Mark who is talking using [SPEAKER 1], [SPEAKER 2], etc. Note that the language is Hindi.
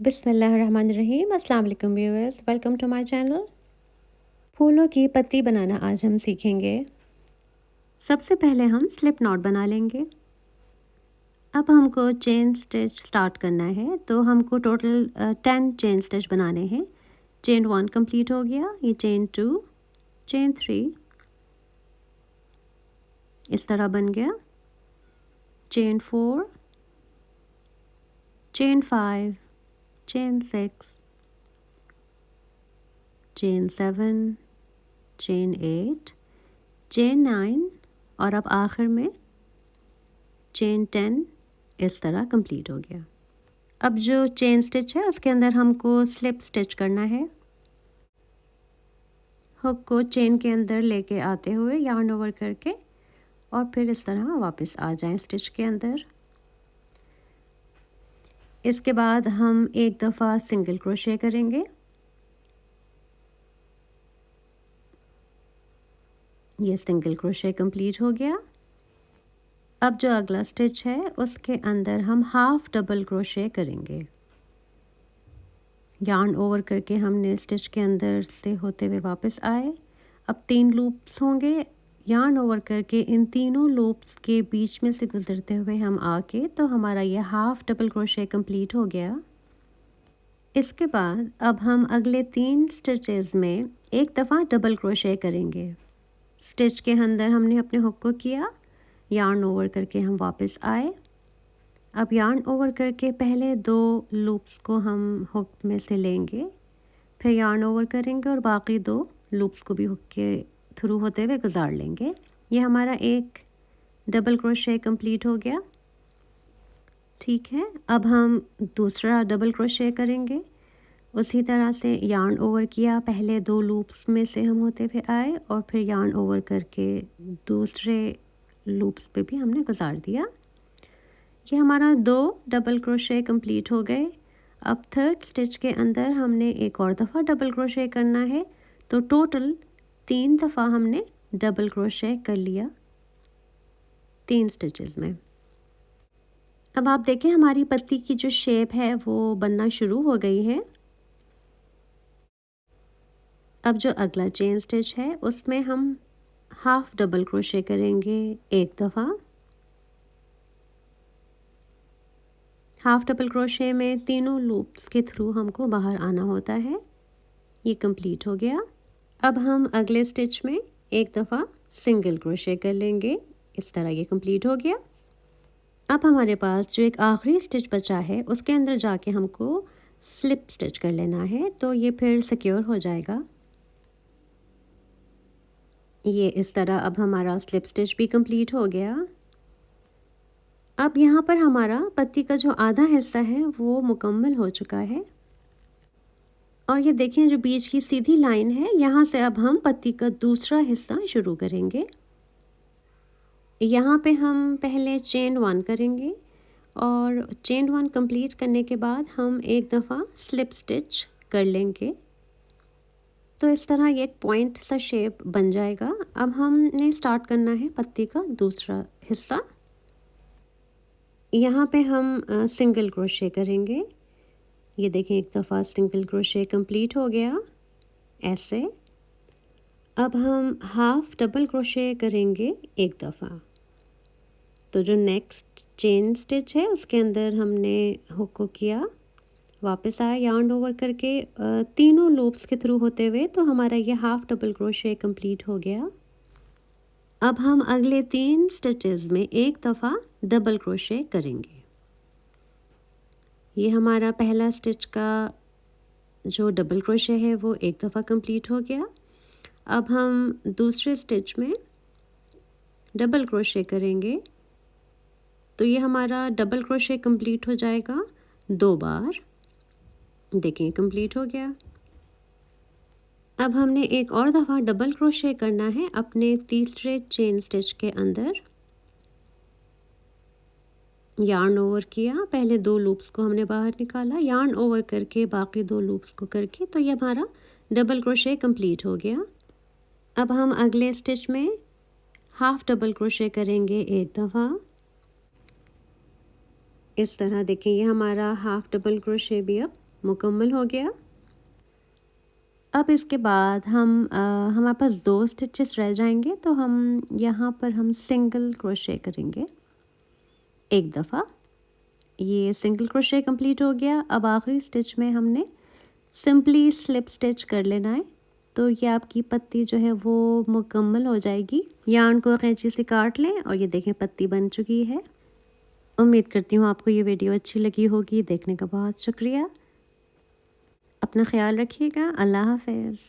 [SPEAKER 1] बिस्मिल्लाहिर्रहमानिर्रहीम। अस्सलाम वालेकुम viewers, welcome to my channel. फूलों की पत्ती बनाना आज हम सीखेंगे। सबसे पहले हम स्लिप नॉट बना लेंगे। अब हमको चेन स्टिच स्टार्ट करना है, तो हमको टोटल 10 चेन स्टिच बनाने हैं। चेन 1 कंप्लीट हो गया, ये चेन 2, चेन 3 इस तरह बन गया, chain 4, chain 5, chain 6, chain 7, chain 8, chain 9 और अब आखिर में चेन 10 इस तरह कंप्लीट हो गया। अब जो चेन स्टिच है उसके अंदर हमको स्लिप स्टिच करना है। हुक को चेन के अंदर लेके आते हुए यार्न ओवर करके और फिर इस तरह वापस आ जाएं स्टिच के अंदर। इसके बाद हम एक दफ़ा सिंगल क्रोशे करेंगे। ये सिंगल क्रोशे कंप्लीट हो गया। अब जो अगला स्टिच है उसके अंदर हम हाफ डबल क्रोशे करेंगे। यार्न ओवर करके हमने स्टिच के अंदर से होते हुए वापस आए। अब 3 लूप्स होंगे। यार्न ओवर करके इन तीनों लूप्स के बीच में से गुजरते हुए हम आके तो हमारा ये हाफ डबल क्रोशे कंप्लीट हो गया। इसके बाद अब हम अगले 3 स्टिचेस में एक दफ़ा डबल क्रोशे करेंगे। स्टिच के अंदर हमने अपने हुक को किया, यार्न ओवर करके हम वापस आए। अब यार्न ओवर करके पहले 2 लूप्स को हम हुक में से लेंगे, फिर यार्न ओवर करेंगे और बाकी 2 लूप्स को भी हुक के थ्रू होते हुए गुजार लेंगे। ये हमारा एक डबल क्रोशे कंप्लीट हो गया। ठीक है, अब हम दूसरा डबल क्रोशे करेंगे। उसी तरह से यार्न ओवर किया, पहले 2 लूप्स में से हम होते हुए आए और फिर यार्न ओवर करके दूसरे लूप्स पे भी हमने गुजार दिया। ये हमारा 2 डबल क्रोशे कंप्लीट हो गए। अब थर्ड स्टिच के अंदर हमने एक और दफ़ा डबल क्रोशे करना है, तो टोटल 3 दफ़ा हमने डबल क्रोशे कर लिया 3 स्टिचेस में। अब आप देखें हमारी पत्ती की जो शेप है वो बनना शुरू हो गई है। अब जो अगला चेन स्टिच है उसमें हम हाफ डबल क्रोशे करेंगे एक दफ़ा। हाफ डबल क्रोशे में तीनों लूप्स के थ्रू हमको बाहर आना होता है। ये कंप्लीट हो गया। अब हम अगले स्टिच में एक दफ़ा सिंगल क्रोशे कर लेंगे। इस तरह ये कंप्लीट हो गया। अब हमारे पास जो एक आखिरी स्टिच बचा है उसके अंदर जाके हमको स्लिप स्टिच कर लेना है, तो ये फिर सिक्योर हो जाएगा। ये इस तरह अब हमारा स्लिप स्टिच भी कंप्लीट हो गया। अब यहाँ पर हमारा पत्ती का जो आधा हिस्सा है वो मुकम्मल हो चुका है और ये देखें जो बीच की सीधी लाइन है, यहाँ से अब हम पत्ती का दूसरा हिस्सा शुरू करेंगे। यहाँ पे हम पहले चेन 1 करेंगे और चेन 1 कंप्लीट करने के बाद हम एक दफ़ा स्लिप स्टिच कर लेंगे, तो इस तरह ये एक पॉइंट सा शेप बन जाएगा। अब हमने स्टार्ट करना है पत्ती का दूसरा हिस्सा। यहाँ पे हम सिंगल क्रोशे करेंगे। ये देखें एक दफ़ा सिंगल क्रोशे कंप्लीट हो गया ऐसे। अब हम हाफ डबल क्रोशे करेंगे एक दफ़ा। तो जो नेक्स्ट चेन स्टिच है उसके अंदर हमने हुक को किया, वापस आया यार्न ओवर करके तीनों लूप्स के थ्रू होते हुए, तो हमारा ये हाफ डबल क्रोशे कंप्लीट हो गया। अब हम अगले 3 स्टिचेस में एक दफ़ा डबल क्रोशे करेंगे। ये हमारा पहला स्टिच का जो डबल क्रोशे है वो एक दफ़ा कंप्लीट हो गया। अब हम दूसरे स्टिच में डबल क्रोशे करेंगे, तो ये हमारा डबल क्रोशे कंप्लीट हो जाएगा 2 बार। देखिए कंप्लीट हो गया। अब हमने एक और दफ़ा डबल क्रोशे करना है अपने तीसरे चेन स्टिच के अंदर। यार्न ओवर किया, पहले 2 लूप्स को हमने बाहर निकाला, यार्न ओवर करके बाकी 2 लूप्स को करके, तो ये हमारा डबल क्रोशे कंप्लीट हो गया। अब हम अगले स्टिच में हाफ डबल क्रोशे करेंगे एक दफ़ा। इस तरह देखिए ये हमारा हाफ डबल क्रोशे भी अब मुकम्मल हो गया। अब इसके बाद हमारे पास 2 स्टिचेस रह जाएंगे, तो हम यहाँ पर हम सिंगल क्रोशे करेंगे एक दफ़ा। ये सिंगल क्रोशे कंप्लीट हो गया। अब आखिरी स्टिच में हमने सिंपली स्लिप स्टिच कर लेना है, तो ये आपकी पत्ती जो है वो मुकम्मल हो जाएगी। यार्न को कैंची से काट लें और ये देखें पत्ती बन चुकी है। उम्मीद करती हूँ आपको ये वीडियो अच्छी लगी होगी। देखने का बहुत शुक्रिया। अपना ख्याल रखिएगा। अल्लाह हाफ़िज़।